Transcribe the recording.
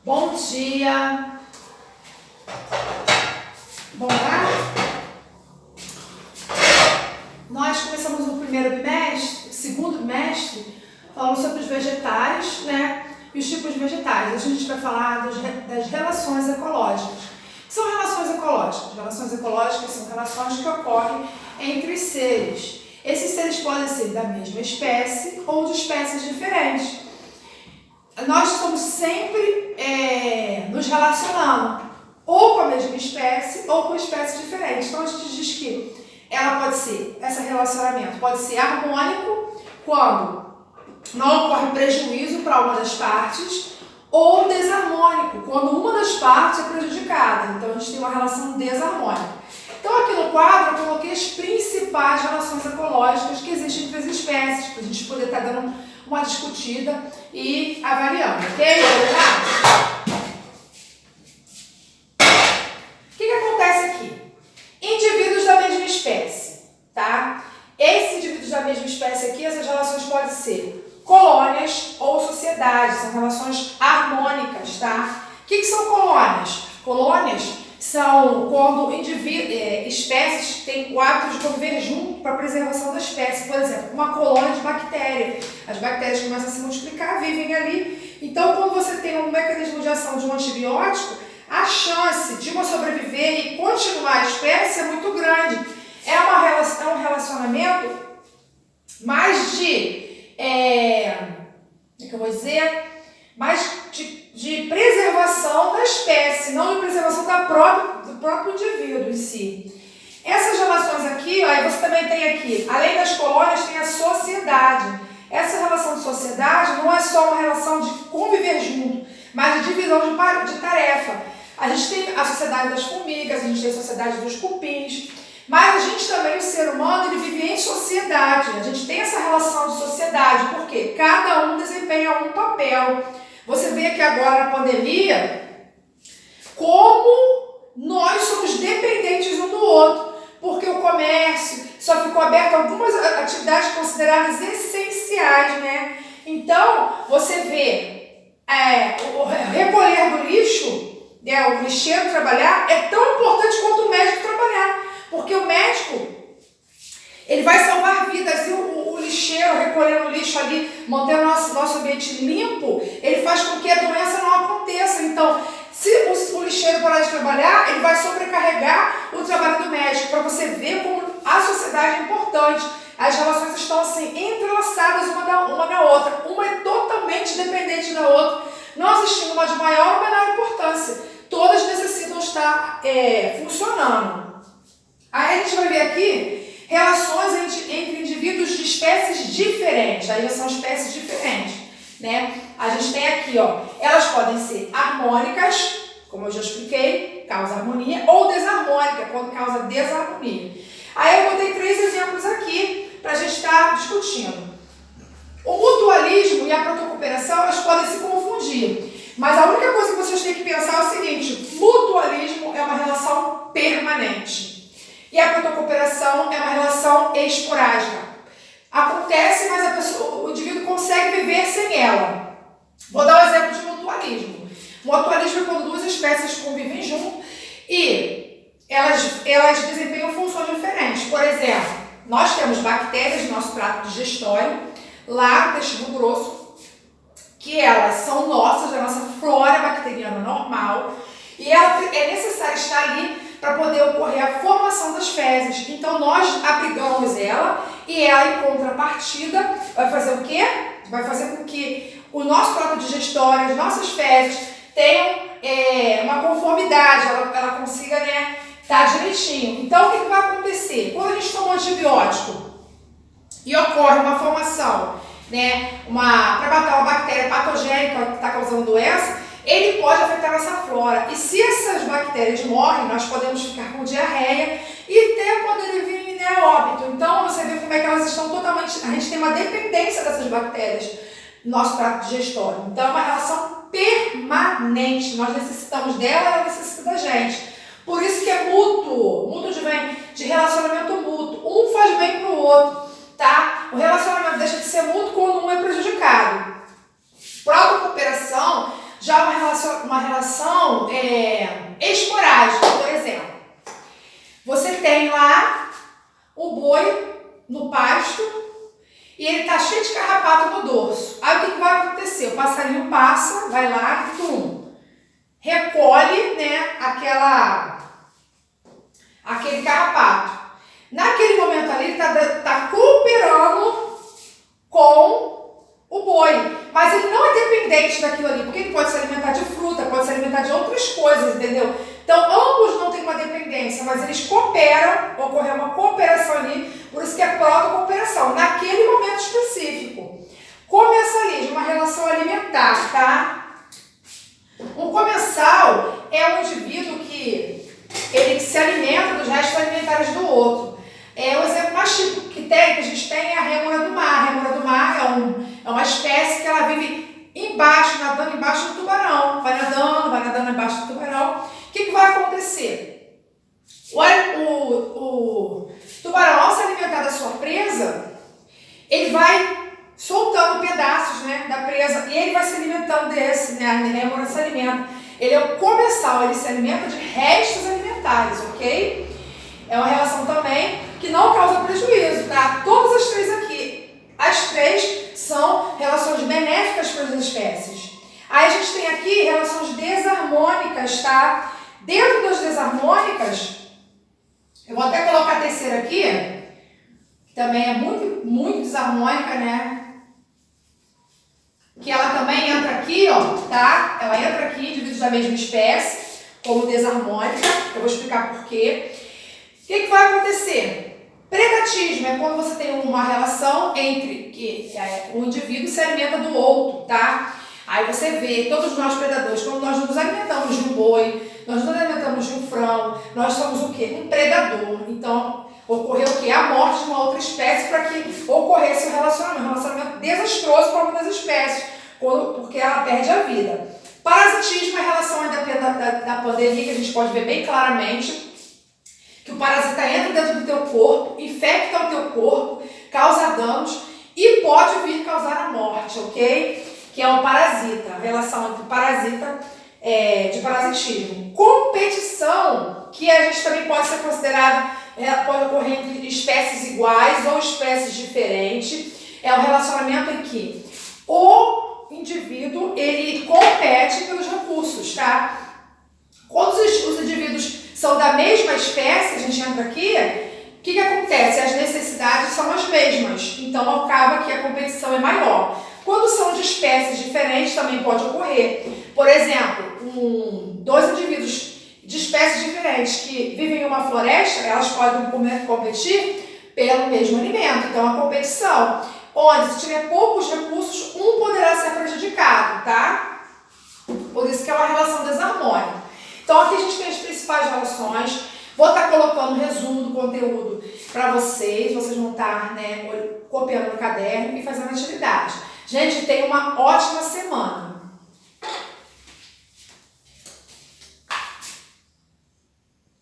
Bom dia. Bom, nós começamos o segundo bimestre, falando sobre os vegetais, né? E os tipos de vegetais. Hoje a gente vai falar das relações ecológicas. O que são relações ecológicas? Relações ecológicas são relações que ocorrem entre os seres. Esses seres podem ser da mesma espécie ou de espécies diferentes. Nós estamos sempre nos relacionando ou com a mesma espécie ou com espécies diferentes. Então a gente diz que esse relacionamento pode ser harmônico quando não ocorre prejuízo para uma das partes, ou desarmônico quando uma das partes é prejudicada. Então a gente tem uma relação desarmônica. Então aqui no quadro eu coloquei as principais relações ecológicas que existem entre as espécies, para a gente poder estar dando uma discutida e avaliando, ok? O que acontece aqui? Indivíduos da mesma espécie, tá? Esses indivíduos da mesma espécie aqui, essas relações podem ser colônias ou sociedades, são relações harmônicas, tá? O que são colônias? Colônias são quando espécies têm o hábito de conviver junto para a preservação da espécie. Por exemplo, uma colônia de bactérias. As bactérias começam a se multiplicar, vivem ali. Então, quando você tem um mecanismo de ação de um antibiótico, a chance de uma sobreviver e continuar a espécie é muito grande. É um relacionamento mais de preservação da espécie, não de preservação do próprio indivíduo em si. Essas relações aqui, aí você também tem aqui, além das colônias, tem a sociedade. Essa relação de sociedade não é só uma relação de conviver junto, mas de divisão de tarefa. A gente tem a sociedade das formigas, a gente tem a sociedade dos cupins, mas a gente também, o ser humano, ele vive em sociedade. A gente tem essa relação de sociedade, porque cada um desempenha um papel. Você vê aqui agora na pandemia, como nós somos dependentes um do outro, porque o comércio só ficou aberto a algumas atividades consideradas essenciais, né? Então, você vê o recolher do lixo, o lixeiro trabalhar, é tão importante quanto o médico trabalhar, porque o médico, ele vai salvar vidas, e o lixeiro recolhendo o lixo ali, mantendo nosso ambiente limpo, ele faz com que a doença não aconteça. Então, se o lixeiro parar de trabalhar, ele vai sobrecarregar o trabalho do médico, para você ver como a sociedade é importante. As relações estão assim entrelaçadas uma na outra, uma é totalmente dependente da outra, não existindo uma de maior ou menor importância, todas necessitam estar funcionando. Aí a gente vai ver aqui relações entre indivíduos de espécies diferentes, aí já são espécies diferentes, né? A gente tem aqui, ó, elas podem ser harmônicas, como eu já expliquei, causa harmonia, ou desarmônica, quando causa desarmonia. Aí eu botei 3 exemplos aqui para a gente estar discutindo. O mutualismo e a protocooperação, elas podem se confundir, mas a única coisa que vocês têm que pensar é o seguinte: mutualismo é uma relação permanente. E a protocooperação é uma relação esporádica. Acontece, mas o indivíduo consegue viver sem ela. Vou dar um exemplo de mutualismo. Mutualismo é quando duas espécies convivem junto e elas desempenham funções diferentes. Por exemplo, nós temos bactérias no nosso trato digestório, lá no intestino grosso, que elas são nossas, da nossa flora bacteriana normal, e é necessário estar ali para poder ocorrer a formação das fezes. Então nós abrigamos ela e ela, em contrapartida, vai fazer o quê? Vai fazer com que o nosso trato digestório, as nossas fezes tenham uma conformidade, ela consiga, né, estar direitinho. Então o que vai acontecer? Quando a gente toma um antibiótico e ocorre uma formação, né, para matar uma bactéria patogênica que está causando doença, ele pode afetar nossa flora. E se essas bactérias morrem, nós podemos ficar com diarreia e até poder vir a óbito. Então, você vê como é que elas estão totalmente... A gente tem uma dependência dessas bactérias no nosso trato digestório. Então, é uma relação permanente. Nós necessitamos dela, ela necessita da gente. Por isso que é mútuo. Mútuo vem de relacionamento mútuo. Um faz bem para o outro, tá? O relacionamento deixa de ser mútuo quando um é prejudicado. uma relação esporádica, por exemplo. Você tem lá o boi no pasto e ele tá cheio de carrapato no dorso. Aí o que vai acontecer? O passarinho passa, vai lá e recolhe, né, aquele carrapato. Naquele momento ali ele tá cooperando com o boi, mas ele não é dependente daquilo ali, porque ele pode se alimentar de fruta, pode se alimentar de outras coisas, entendeu? Então ambos não têm uma dependência, mas eles cooperam, ocorreu uma cooperação ali, por isso que é proto-cooperação, naquele momento específico. Começa ali de uma relação alimentar, tá? Um comensal é um indivíduo que ele se alimenta dos restos alimentares do outro. O exemplo mais típico que a gente tem é a rêmora do mar. A rêmora do mar é uma espécie que ela vive embaixo, nadando embaixo do tubarão. Vai nadando embaixo do tubarão. O que vai acontecer? O tubarão, ao se alimentar da sua presa, ele vai soltando pedaços, né, da presa, e ele vai se alimentando desse, né, a rêmora se alimenta. Ele é um comensal, ele se alimenta de restos alimentares, ok? É uma relação também que não causa prejuízo, tá? Todas as três aqui, as três são relações benéficas para as espécies. Aí a gente tem aqui relações desarmônicas, tá? Dentro das desarmônicas, eu vou até colocar a terceira aqui, que também é muito, muito desarmônica, né? Que ela também entra aqui, ó, tá? Ela entra aqui, indivíduos da mesma espécie, como desarmônica. Eu vou explicar por quê. O que vai acontecer? Predatismo é quando você tem uma relação entre que um indivíduo se alimenta do outro, tá? Aí você vê, todos nós predadores, quando nós nos alimentamos de um boi, nós nos alimentamos de um frango, nós somos o quê? Um predador. Então, ocorreu o quê? A morte de uma outra espécie para que ocorresse um relacionamento desastroso para uma das espécies, porque ela perde a vida. Parasitismo é a relação da pandemia, que a gente pode ver bem claramente, que o parasita entra dentro do teu corpo, infecta o teu corpo, causa danos e pode vir causar a morte, ok? Que é um parasita, a relação entre parasita de parasitismo. Competição, que a gente também pode ser considerada, pode ocorrer entre espécies iguais ou espécies diferentes. É um relacionamento em que o indivíduo, ele compete pelos recursos, tá? Quando os indivíduos são da mesma espécie, a gente entra aqui, o que acontece? As necessidades são as mesmas, então acaba que a competição é maior. Quando são de espécies diferentes, também pode ocorrer. Por exemplo, dois indivíduos de espécies diferentes que vivem em uma floresta, elas podem competir pelo mesmo alimento. Então, a competição, onde se tiver poucos recursos, um poderá ser prejudicado, tá? Por isso que é uma relação desarmônica. Então, aqui a gente tem as principais relações. Vou estar colocando um resumo do conteúdo para vocês vão estar, né, copiando no caderno e fazendo atividades. Gente, tenha uma ótima semana.